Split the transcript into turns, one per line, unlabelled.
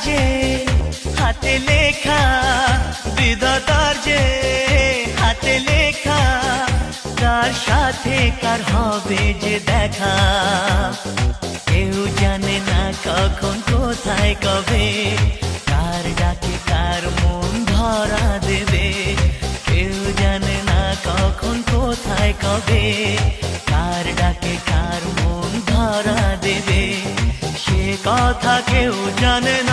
যে হাতে লেখা, বিধাতার যে হাতে লেখা, কার সাথে কার হবে যে দেখা। কেউ জানে না কখন কোথায় কবে, কার ডাকে কার মন ধরা দেবে। কেউ জানে না কখন কোথায় কবে, কার ডাকে কার মন ধরা দেবে। সে কথা কেউ জানে না।